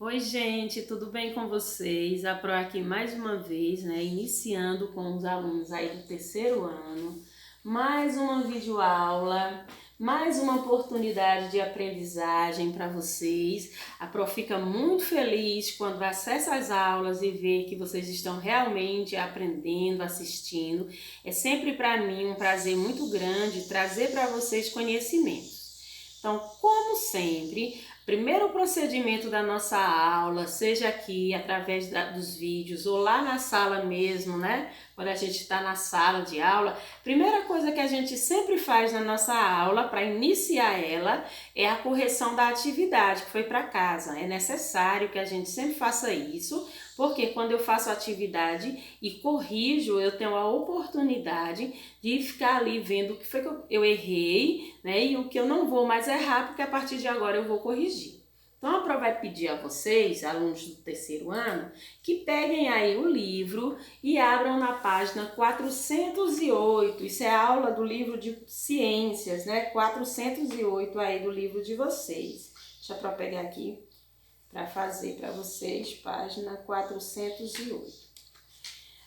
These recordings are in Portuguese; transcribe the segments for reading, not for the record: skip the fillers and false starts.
Oi, gente, tudo bem com vocês? A Pro aqui mais uma vez, né? Iniciando com os alunos aí do terceiro ano, mais uma videoaula, mais uma oportunidade de aprendizagem para vocês. A Pro fica muito feliz quando acessa as aulas e vê que vocês estão realmente aprendendo, assistindo. É sempre para mim um prazer muito grande trazer para vocês conhecimentos. Então, como sempre, primeiro procedimento da nossa aula, seja aqui através dos vídeos ou lá na sala mesmo, né? Quando a gente está na sala de aula, primeira coisa que a gente sempre faz na nossa aula para iniciar ela é a correção da atividade que foi para casa. É necessário que a gente sempre faça isso, porque quando eu faço a atividade e corrijo, eu tenho a oportunidade de ficar ali vendo o que foi que eu errei, né? E o que eu não vou mais errar, porque a partir de agora eu vou corrigir. Então a Pro vai pedir a vocês, alunos do terceiro ano, que peguem aí o livro e abram na página 408. Isso é a aula do livro de ciências, né? 408 aí do livro de vocês. Deixa a Pro pegar aqui para fazer para vocês, página 408.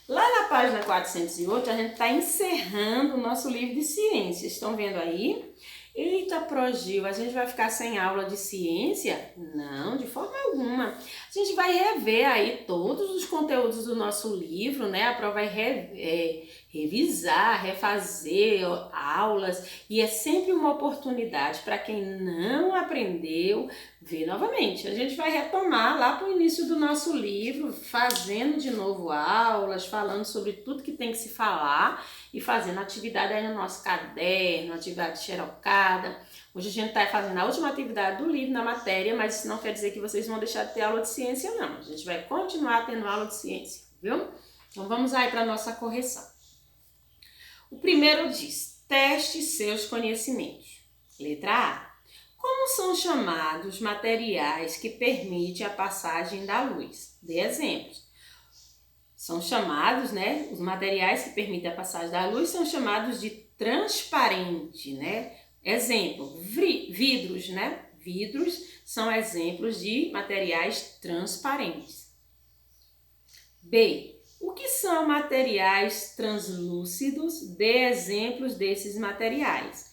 Lá na página 408, a gente está encerrando o nosso livro de ciências. Estão vendo aí? Eita, Progil, a gente vai ficar sem aula de ciência? Não, de forma alguma. A gente vai rever aí todos os conteúdos do nosso livro, né? A Pro vai revisar, refazer aulas, e é sempre uma oportunidade para quem não aprendeu ver novamente. A gente vai retomar lá para o início do nosso livro, fazendo de novo aulas, falando sobre tudo que tem que se falar e fazendo atividade aí no nosso caderno, atividade xerocada. Hoje a gente está fazendo a última atividade do livro na matéria, mas isso não quer dizer que vocês vão deixar de ter aula de ciência, não. A gente vai continuar tendo aula de ciência, viu? Então vamos aí para a nossa correção. O primeiro diz: teste seus conhecimentos. Letra A. Como são chamados materiais que permitem a passagem da luz? Dê exemplos. São chamados, né? Os materiais que permitem a passagem da luz são chamados de transparente, né? Exemplo, vidros, né? Vidros são exemplos de materiais transparentes. B. O que são materiais translúcidos? Dê exemplos desses materiais.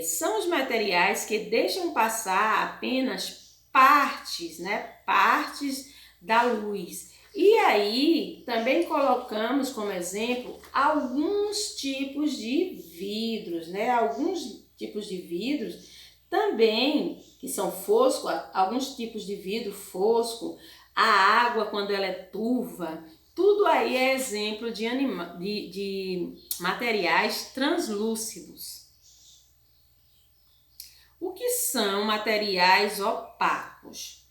São os materiais que deixam passar apenas partes, né? Partes da luz. E aí, também colocamos como exemplo alguns tipos de vidros, né? Alguns tipos de vidros também que são fosco, alguns tipos de vidro fosco, a água quando ela é turva, tudo aí é exemplo de materiais translúcidos. O que são materiais opacos?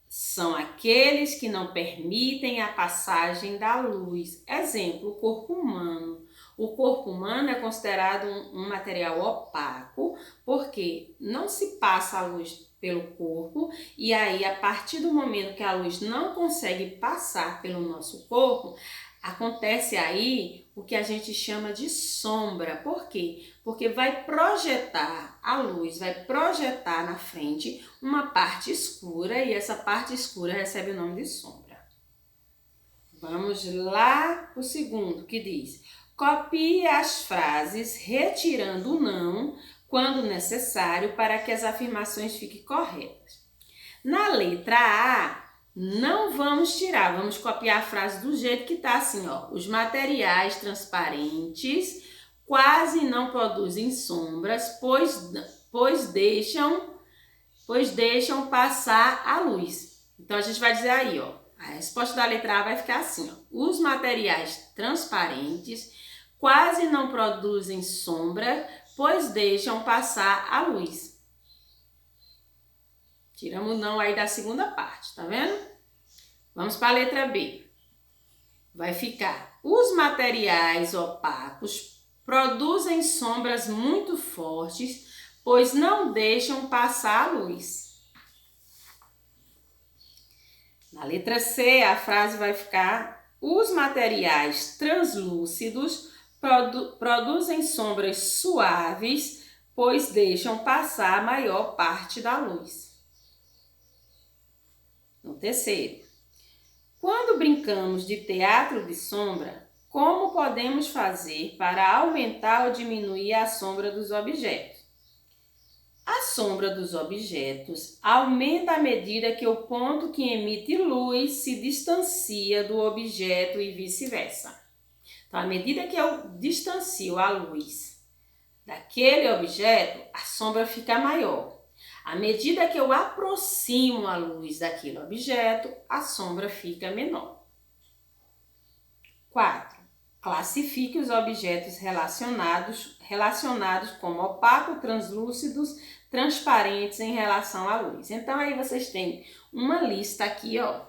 São aqueles que não permitem a passagem da luz. Exemplo, o corpo humano. O corpo humano é considerado um material opaco porque não se passa a luz pelo corpo, e aí a partir do momento que a luz não consegue passar pelo nosso corpo, acontece aí o que a gente chama de sombra. Por quê? Porque vai projetar a luz, vai projetar na frente uma parte escura, e essa parte escura recebe o nome de sombra. Vamos lá para o segundo, que diz: copie as frases retirando o não quando necessário para que as afirmações fiquem corretas. Na letra A, não vamos tirar, vamos copiar a frase do jeito que está assim, ó. Os materiais transparentes quase não produzem sombras, pois deixam passar a luz. Então a gente vai dizer aí, ó, a resposta da letra A vai ficar assim, ó. Os materiais transparentes quase não produzem sombra, pois deixam passar a luz. Tiramos o não aí da segunda parte, tá vendo? Vamos para a letra B. Vai ficar: os materiais opacos produzem sombras muito fortes, pois não deixam passar a luz. Na letra C, a frase vai ficar: os materiais translúcidos produzem sombras suaves, pois deixam passar a maior parte da luz. terceiro. Quando brincamos de teatro de sombra, como podemos fazer para aumentar ou diminuir a sombra dos objetos? A sombra dos objetos aumenta à medida que o ponto que emite luz se distancia do objeto e vice-versa. Então, à medida que eu distancio a luz daquele objeto, a sombra fica maior. À medida que eu aproximo a luz daquele objeto, a sombra fica menor. 4. Classifique os objetos relacionados como opaco, translúcidos, transparentes em relação à luz. Então, aí vocês têm uma lista aqui, ó.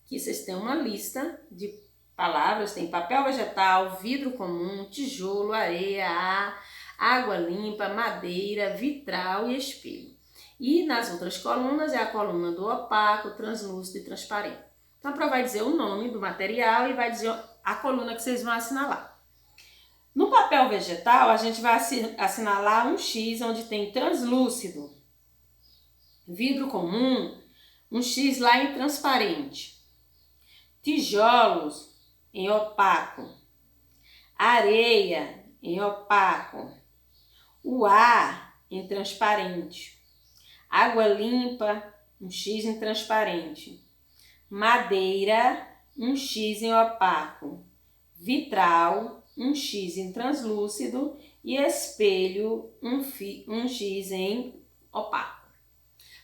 Aqui vocês têm uma lista de palavras, tem papel vegetal, vidro comum, tijolo, areia, ar, água limpa, madeira, vitral e espelho. E nas outras colunas é a coluna do opaco, translúcido e transparente. Então, a prova vai dizer o nome do material e vai dizer a coluna que vocês vão assinalar. No papel vegetal, a gente vai assinalar um X onde tem translúcido, vidro comum, um X lá em transparente, tijolos em opaco, areia em opaco, o ar em transparente, água limpa, um X em transparente, madeira, um X em opaco, vitral, um X em translúcido e espelho, um X em opaco.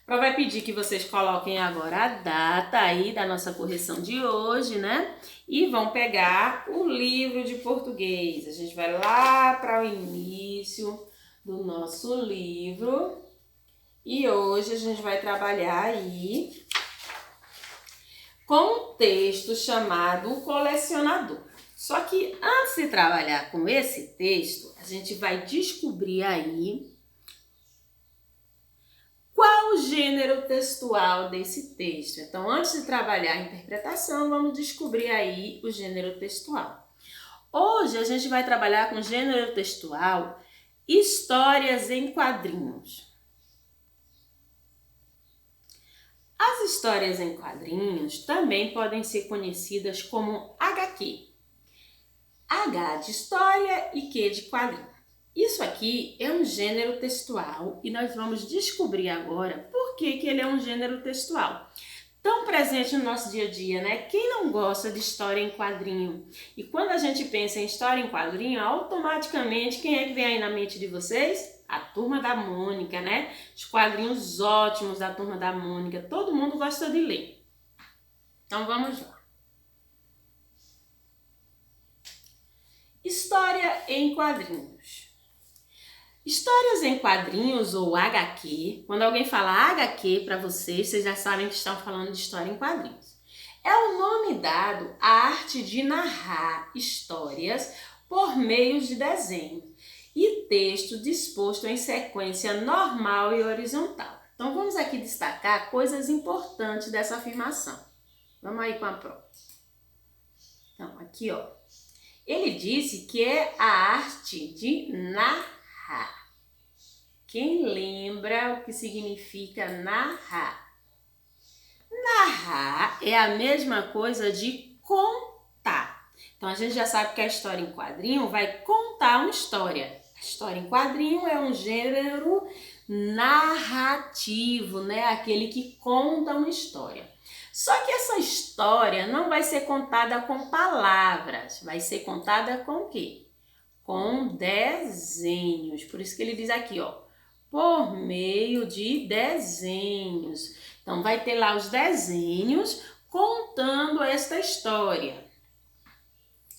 A prova vai pedir que vocês coloquem agora a data aí da nossa correção de hoje, né? E vão pegar o livro de português. A gente vai lá para o início do nosso livro e hoje a gente vai trabalhar aí com um texto chamado O Colecionador. Só que antes de trabalhar com esse texto, a gente vai descobrir aí qual o gênero textual desse texto. Então, antes de trabalhar a interpretação, vamos descobrir aí o gênero textual. Hoje a gente vai trabalhar com o gênero textual histórias em quadrinhos. As histórias em quadrinhos também podem ser conhecidas como HQ. H de história e Q de quadrinho. Isso aqui é um gênero textual e nós vamos descobrir agora por que ele é um gênero textual. Tão presente no nosso dia a dia, né? Quem não gosta de história em quadrinho? E quando a gente pensa em história em quadrinho, automaticamente quem é que vem aí na mente de vocês? A Turma da Mônica, né? Os quadrinhos ótimos da Turma da Mônica. Todo mundo gosta de ler. Então vamos lá. História em quadrinhos. Histórias em quadrinhos ou HQ, quando alguém fala HQ para vocês, vocês já sabem que estão falando de história em quadrinhos. É o nome dado à arte de narrar histórias por meio de desenho e texto disposto em sequência normal e horizontal. Então vamos aqui destacar coisas importantes dessa afirmação. Vamos aí com a prova. Então aqui ó, ele disse que é a arte de narrar. Quem lembra o que significa narrar? Narrar é a mesma coisa de contar. Então a gente já sabe que a história em quadrinho vai contar uma história. A história em quadrinho é um gênero narrativo, né? Aquele que conta uma história. Só que essa história não vai ser contada com palavras, vai ser contada com o quê? Com desenhos. Por isso que ele diz aqui, ó, por meio de desenhos. Então vai ter lá os desenhos contando esta história.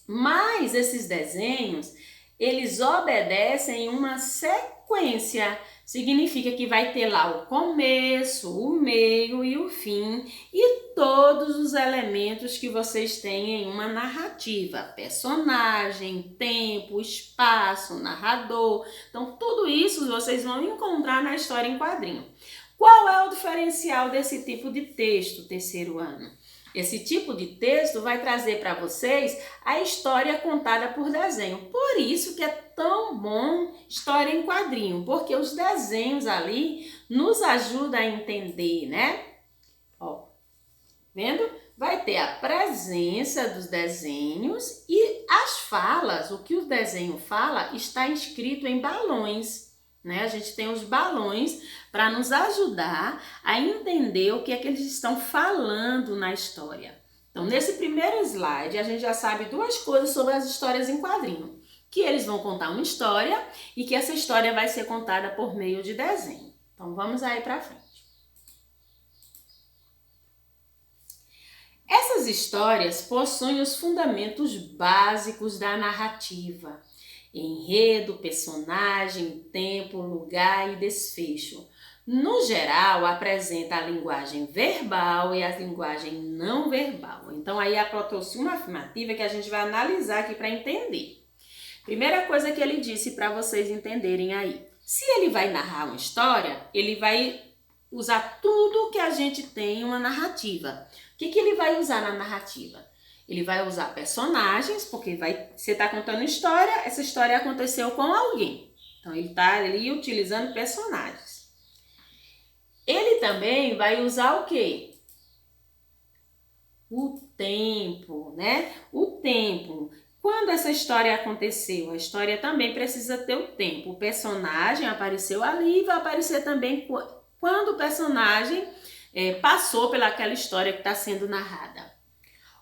Mas esses desenhos, eles obedecem uma sequência. Significa que vai ter lá o começo, o meio e o fim e todos os elementos que vocês têm em uma narrativa. Personagem, tempo, espaço, narrador. Então tudo isso vocês vão encontrar na história em quadrinho. Qual é o diferencial desse tipo de texto, terceiro ano? Esse tipo de texto vai trazer para vocês a história contada por desenho. Por isso que é tão bom história em quadrinho, porque os desenhos ali nos ajudam a entender, né? Ó, Vendo? Vai ter a presença dos desenhos e as falas, o que o desenho fala está escrito em balões, né? A gente tem os balões para nos ajudar a entender o que é que eles estão falando na história. Então, nesse primeiro slide, a gente já sabe duas coisas sobre as histórias em quadrinho. Que eles vão contar uma história e que essa história vai ser contada por meio de desenho. Então, vamos aí para frente. Essas histórias possuem os fundamentos básicos da narrativa: enredo, personagem, tempo, lugar e desfecho. No geral, apresenta a linguagem verbal e a linguagem não verbal. Então, aí trouxe uma afirmativa que a gente vai analisar aqui para entender. Primeira coisa que ele disse para vocês entenderem aí. Se ele vai narrar uma história, ele vai usar tudo que a gente tem em uma narrativa. O que ele vai usar na narrativa? Ele vai usar personagens, porque você está contando história, essa história aconteceu com alguém. Então, ele está ali utilizando personagens. Ele também vai usar o quê? O tempo, né? O tempo. Quando essa história aconteceu, a história também precisa ter o tempo. O personagem apareceu ali e vai aparecer também quando o personagem passou pelaquela história que está sendo narrada.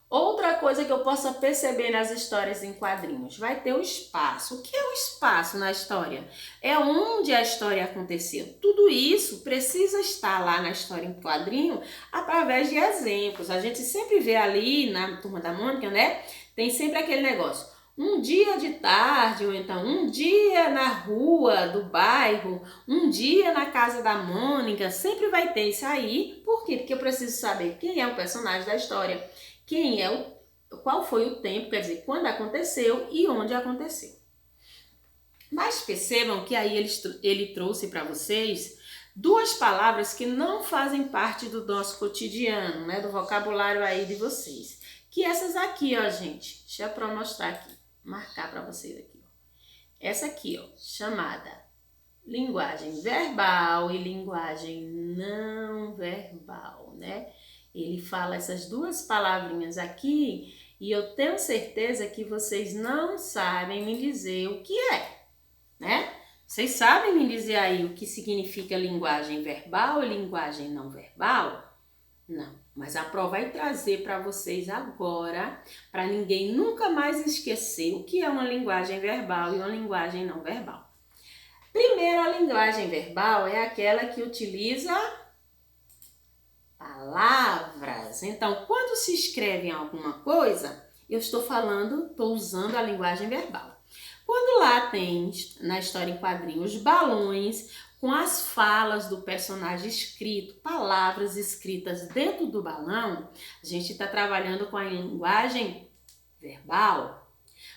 Outra coisa que eu possa perceber nas histórias em quadrinhos, vai ter o espaço. O que é o espaço na história? É onde a história aconteceu. Tudo isso precisa estar lá na história em quadrinho através de exemplos. A gente sempre vê ali na Turma da Mônica, né? Tem sempre aquele negócio. Um dia de tarde, ou então um dia na rua do bairro, um dia na casa da Mônica, sempre vai ter isso aí. Por quê? Porque eu preciso saber quem é o personagem da história. Qual foi o tempo, quer dizer, quando aconteceu e onde aconteceu. Mas percebam que aí ele trouxe para vocês duas palavras que não fazem parte do nosso cotidiano, né, do vocabulário aí de vocês. Que essas aqui, ó, gente, deixa eu mostrar aqui, marcar para vocês aqui, ó. Essa aqui, ó, chamada linguagem verbal e linguagem não verbal, né? Ele fala essas duas palavrinhas aqui e eu tenho certeza que vocês não sabem me dizer o que é, né? Vocês sabem me dizer aí o que significa linguagem verbal e linguagem não verbal? Não, mas a prova vai trazer para vocês agora, para ninguém nunca mais esquecer o que é uma linguagem verbal e uma linguagem não verbal. Primeiro, a linguagem verbal é aquela que utiliza palavras. Então, quando se escreve alguma coisa, eu estou usando a linguagem verbal. Quando lá tem, na história em quadrinhos, balões com as falas do personagem escrito, palavras escritas dentro do balão, a gente está trabalhando com a linguagem verbal.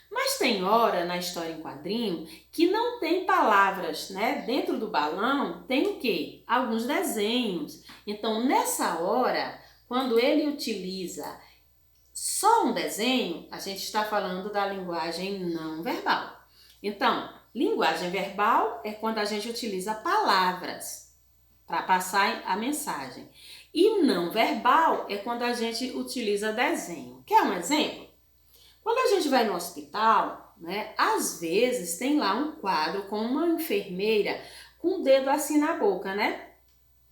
Mas tem hora na história em quadrinho que não tem palavras, né? Dentro do balão tem o quê? Alguns desenhos. Então, nessa hora, quando ele utiliza só um desenho, a gente está falando da linguagem não verbal. Então, linguagem verbal é quando a gente utiliza palavras para passar a mensagem. E não verbal é quando a gente utiliza desenho. Quer um exemplo? Quando a gente vai no hospital, né, às vezes tem lá um quadro com uma enfermeira com o dedo assim na boca, né,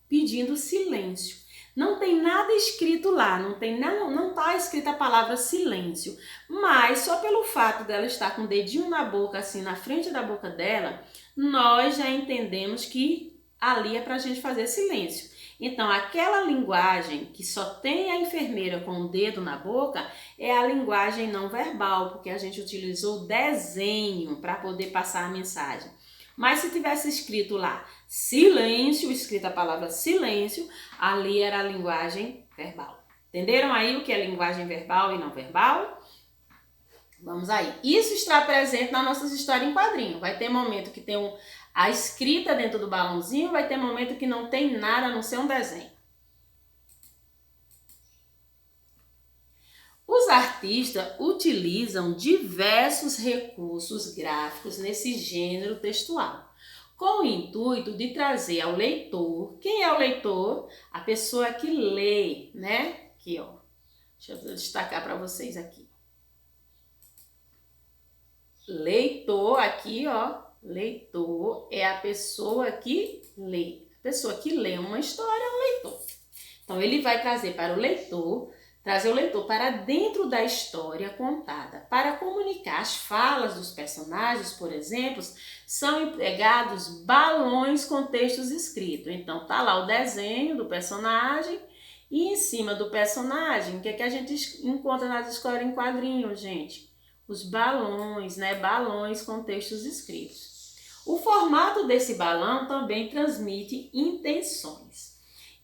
pedindo silêncio. Não tem nada escrito lá, não tá escrita a palavra silêncio, mas só pelo fato dela estar com o dedinho na boca, assim, na frente da boca dela, nós já entendemos que ali é pra gente fazer silêncio. Então, aquela linguagem que só tem a enfermeira com o dedo na boca é a linguagem não verbal, porque a gente utilizou o desenho para poder passar a mensagem. Mas se tivesse escrito lá silêncio, escrita a palavra silêncio, ali era a linguagem verbal. Entenderam aí o que é linguagem verbal e não verbal? Vamos aí. Isso está presente nas nossas histórias em quadrinho. Vai ter momento que tem a escrita dentro do balãozinho, vai ter momento que não tem nada a não ser um desenho. Os artistas utilizam diversos recursos gráficos nesse gênero textual, com o intuito de trazer ao leitor, quem é o leitor? A pessoa que lê, né? Aqui, ó. Deixa eu destacar para vocês aqui. Leitor, aqui, ó. Leitor é a pessoa que lê. A pessoa que lê uma história é um leitor. Então, ele vai trazer para o leitor, trazer o leitor para dentro da história contada. Para comunicar as falas dos personagens, por exemplo, são empregados balões com textos escritos. Então, tá lá o desenho do personagem e em cima do personagem, o que é que a gente encontra nas histórias em quadrinhos, gente? Os balões, né? Balões com textos escritos. O formato desse balão também transmite intenções.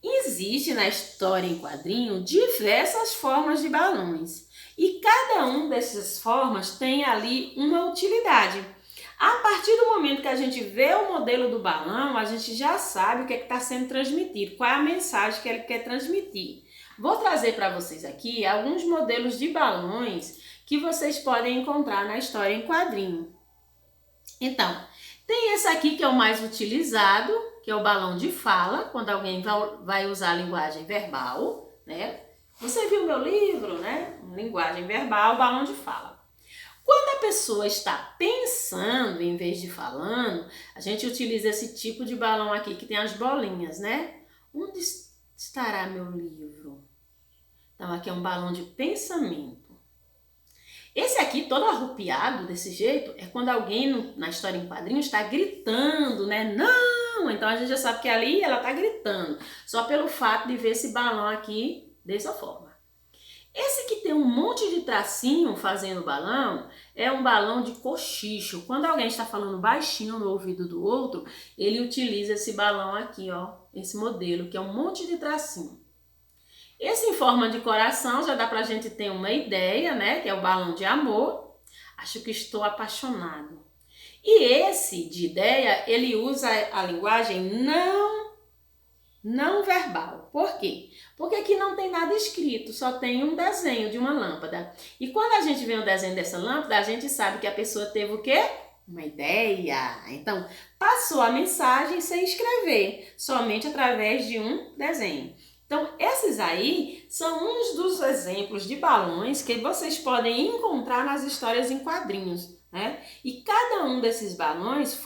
Existe na história em quadrinho diversas formas de balões e cada uma dessas formas tem ali uma utilidade. A partir do momento que a gente vê o modelo do balão, a gente já sabe o que está sendo transmitido, qual é a mensagem que ele quer transmitir. Vou trazer para vocês aqui alguns modelos de balões que vocês podem encontrar na história em quadrinho. Então, tem esse aqui que é o mais utilizado, que é o balão de fala, quando alguém vai usar a linguagem verbal, né? Você viu meu livro, né? Linguagem verbal, balão de fala. Quando a pessoa está pensando em vez de falando, a gente utiliza esse tipo de balão aqui, que tem as bolinhas, né? Onde estará meu livro? Então, aqui é um balão de pensamento. Esse aqui, todo arrupiado desse jeito, é quando alguém na história em quadrinho está gritando, né? Não! Então a gente já sabe que ali ela está gritando, só pelo fato de ver esse balão aqui dessa forma. Esse que tem um monte de tracinho fazendo balão, é um balão de cochicho. Quando alguém está falando baixinho no ouvido do outro, ele utiliza esse balão aqui, ó, esse modelo, que é um monte de tracinho. Esse em forma de coração já dá pra gente ter uma ideia, né? Que é o balão de amor. Acho que estou apaixonado. E esse de ideia, ele usa a linguagem não verbal. Por quê? Porque aqui não tem nada escrito, só tem um desenho de uma lâmpada. E quando a gente vê o desenho dessa lâmpada, a gente sabe que a pessoa teve o quê? Uma ideia. Então, passou a mensagem sem escrever, somente através de um desenho. Então, esses aí são uns dos exemplos de balões que vocês podem encontrar nas histórias em quadrinhos, né? E cada um desses balões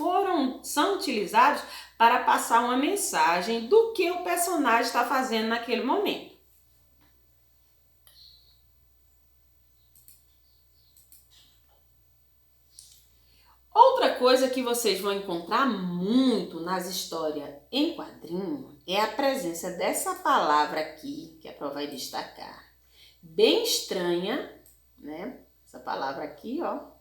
são utilizados para passar uma mensagem do que o personagem está fazendo naquele momento. Outra coisa que vocês vão encontrar muito nas histórias em quadrinho é a presença dessa palavra aqui, que a Pro vai destacar. Bem estranha, né? Essa palavra aqui, ó.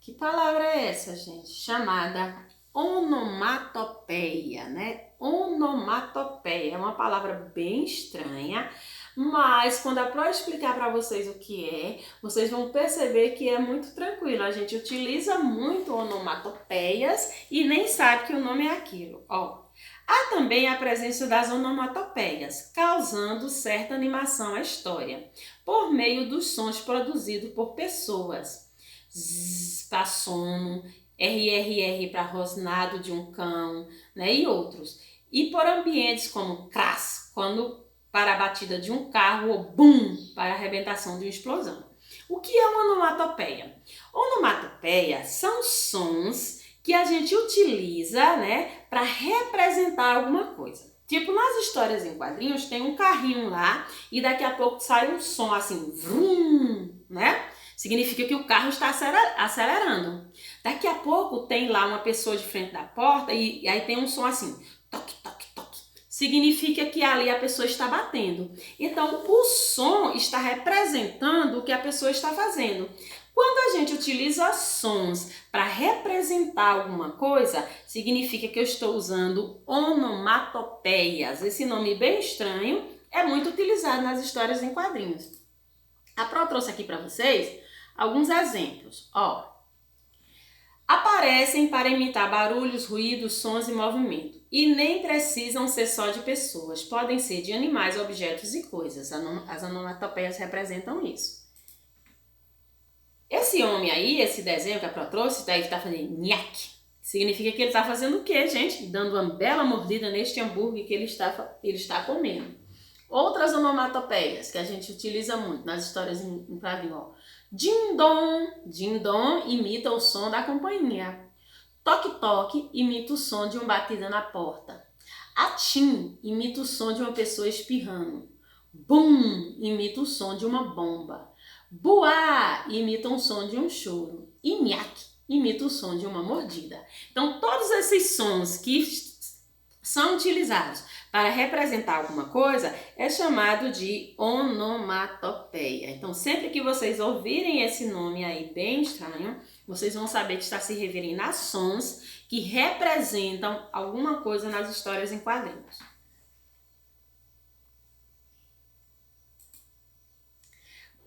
Que palavra é essa, gente? Chamada onomatopeia, né? Onomatopeia é uma palavra bem estranha, mas quando a Pro explicar para vocês o que é, vocês vão perceber que é muito tranquilo. A gente utiliza muito onomatopeias e nem sabe que o nome é aquilo, ó. Há também a presença das onomatopeias, causando certa animação à história, por meio dos sons produzidos por pessoas. Zzz, para sono, RRR para rosnado de um cão, né, e outros. E por ambientes como crass, quando para a batida de um carro, ou bum, para a arrebentação de uma explosão. O que é uma onomatopeia? Onomatopeia são sons que a gente utiliza, né, para representar alguma coisa. Tipo, nas histórias em quadrinhos tem um carrinho lá e daqui a pouco sai um som assim, vrum, né? Significa que o carro está acelerando. Daqui a pouco tem lá uma pessoa de frente da porta e aí tem um som assim, toque, toque, toque. Significa que ali a pessoa está batendo. Então, o som está representando o que a pessoa está fazendo. Quando a gente utiliza sons para representar alguma coisa, significa que eu estou usando onomatopeias. Esse nome bem estranho é muito utilizado nas histórias em quadrinhos. A Pro trouxe aqui para vocês alguns exemplos. Ó, aparecem para imitar barulhos, ruídos, sons e movimento. E nem precisam ser só de pessoas, podem ser de animais, objetos e coisas. As onomatopeias representam isso. Esse homem aí, esse desenho que a Pro trouxe, daí está fazendo nhaque. Significa que ele está fazendo o quê, gente? Dando uma bela mordida neste hambúrguer que ele está comendo. Outras onomatopeias que a gente utiliza muito nas histórias em quadrinho, ó. Din-dom. Din-dom imita o som da campainha. Toque-toque imita o som de uma batida na porta. Atim imita o som de uma pessoa espirrando. Bum imita o som de uma bomba. Buá imita o som de um choro. E nhaque imita o som de uma mordida. Então, todos esses sons que são utilizados para representar alguma coisa é chamado de onomatopeia. Então, sempre que vocês ouvirem esse nome aí bem estranho, vocês vão saber que está se referindo a sons que representam alguma coisa nas histórias em quadrinhos.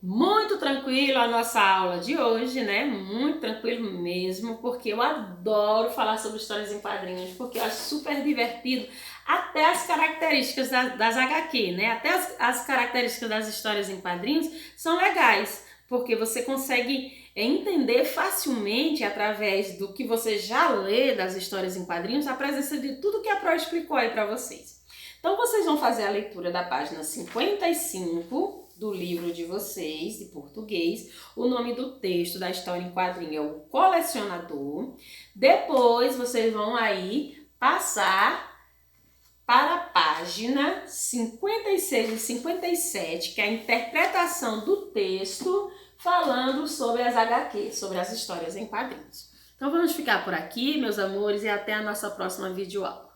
Muito tranquilo a nossa aula de hoje, né? Muito tranquilo mesmo, porque eu adoro falar sobre histórias em quadrinhos, porque eu acho super divertido, até as características das HQ, né? Até as características das histórias em quadrinhos são legais, porque você consegue entender facilmente, através do que você já lê das histórias em quadrinhos, a presença de tudo que a Pro explicou aí para vocês. Então, vocês vão fazer a leitura da página 55 do livro de vocês, de português. O nome do texto da história em quadrinho é O Colecionador. Depois, vocês vão aí passar para a página 56 e 57, que é a interpretação do texto falando sobre as HQs, sobre as histórias em quadrinhos. Então, vamos ficar por aqui, meus amores, e até a nossa próxima videoaula.